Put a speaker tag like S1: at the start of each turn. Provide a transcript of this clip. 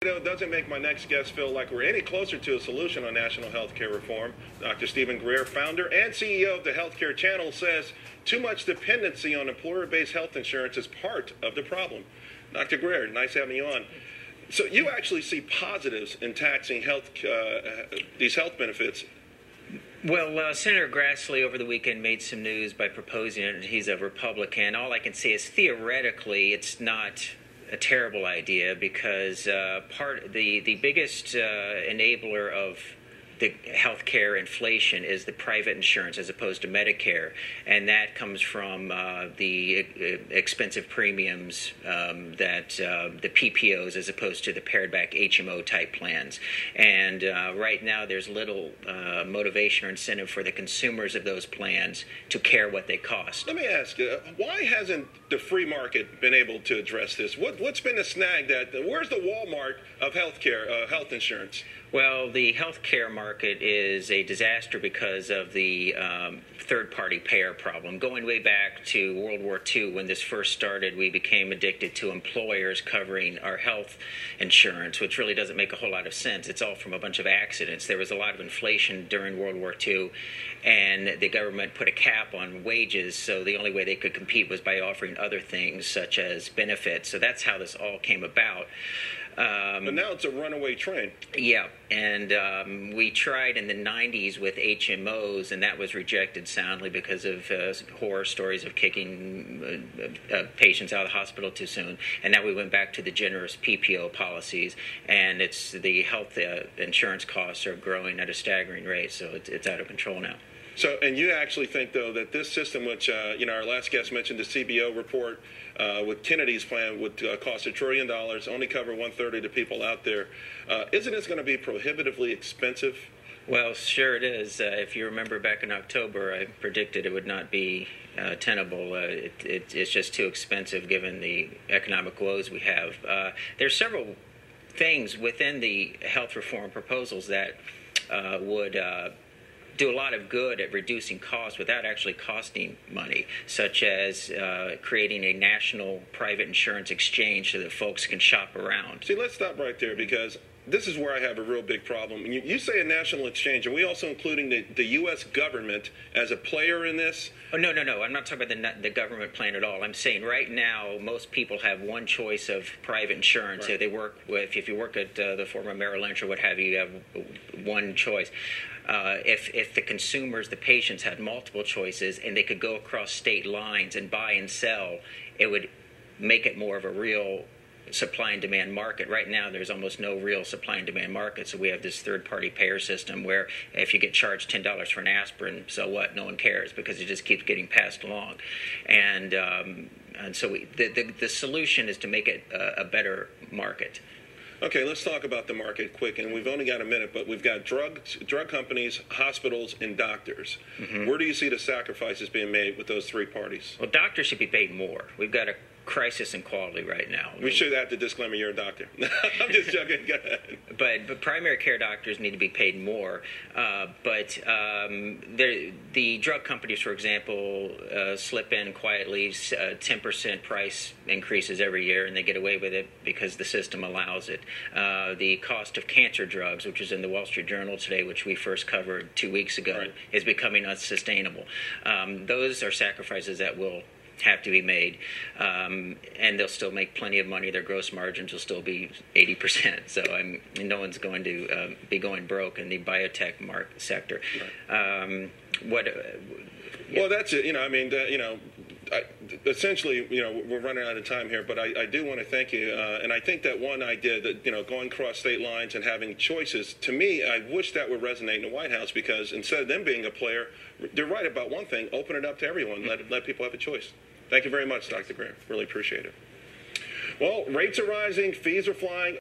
S1: It doesn't make my next guest feel like we're any closer to a solution on national health care reform. Dr. Stephen Greer, founder and CEO of the Healthcare Channel, says too much dependency on employer-based health insurance is part of the problem. Dr. Greer, nice having you on. So you actually see positives in taxing these health benefits.
S2: Well, Senator Grassley over the weekend made some news by proposing it. He's a Republican. All I can say is theoretically it's not a terrible idea because the biggest enabler of the healthcare inflation is the private insurance as opposed to Medicare, and that comes from the expensive premiums that the PPOs as opposed to the pared back HMO type plans. And right now there's little motivation or incentive for the consumers of those plans to care what they cost.
S1: Let me ask you, why hasn't the free market been able to address this? What's been the snag where's the Walmart of healthcare, health insurance?
S2: Well, the healthcare market is a disaster because of the third-party payer problem. Going way back to World War II, when this first started, we became addicted to employers covering our health insurance, which really doesn't make a whole lot of sense. It's all from a bunch of accidents. There was a lot of inflation during World War II, and the government put a cap on wages, so the only way they could compete was by offering other things, such as benefits. So that's how this all came about.
S1: But now it's a runaway train.
S2: Yeah, and we tried in the 90s with HMOs, and that was rejected soundly because of horror stories of kicking patients out of the hospital too soon. And now we went back to the generous PPO policies, and the health insurance costs are growing at a staggering rate, so it's out of control now.
S1: So, and you actually think, though, that this system, which, our last guest mentioned the CBO report with Kennedy's plan would cost $1 trillion, only cover 1/3 of the people out there. Isn't this going to be prohibitively expensive?
S2: Well, sure it is. If you remember back in October, I predicted it would not be tenable. It's just too expensive given the economic woes we have. There's several things within the health reform proposals that would do a lot of good at reducing costs without actually costing money, such as creating a national private insurance exchange so that folks can shop around.
S1: See, let's stop right there because this is where I have a real big problem. You say a national exchange. Are we also including the U.S. government as a player in this?
S2: Oh, no. I'm not talking about the government plan at all. I'm saying right now most people have one choice of private insurance.
S1: Right.
S2: If you work at the former Merrill Lynch or what have you, you have one choice. If the consumers, the patients, had multiple choices and they could go across state lines and buy and sell, it would make it more of a real supply and demand market. Right now there's almost no real supply and demand market, so we have this third-party payer system where if you get charged $10 for an aspirin, so what? No one cares because it just keeps getting passed along. And so the solution is to make it a better market.
S1: Okay, let's talk about the market quick, and we've only got a minute, but we've got drug companies, hospitals, and doctors. Mm-hmm. Where do you see the sacrifices being made with those three parties?
S2: Well, doctors should be paid more. We've got a crisis in quality right now.
S1: We should have to disclaimer you're a doctor. I'm just joking. Go ahead.
S2: But primary care doctors need to be paid more. But the drug companies, for example, slip in quietly 10% price increases every year, and they get away with it because the system allows it. The cost of cancer drugs, which is in the Wall Street Journal today, which we first covered 2 weeks ago,
S1: right,
S2: is becoming unsustainable. Those are sacrifices that will have to be made, and they'll still make plenty of money. Their gross margins will still be 80%. So no one's going to be going broke in the biotech sector.
S1: Right.
S2: Yeah.
S1: Well, that's it. Essentially, we're running out of time here, but I do want to thank you. And I think that one idea that, going across state lines and having choices, to me, I wish that would resonate in the White House because instead of them being a player, they're right about one thing, open it up to everyone, let people have a choice. Thank you very much, Dr. Greer. Really appreciate it. Well, rates are rising, fees are flying.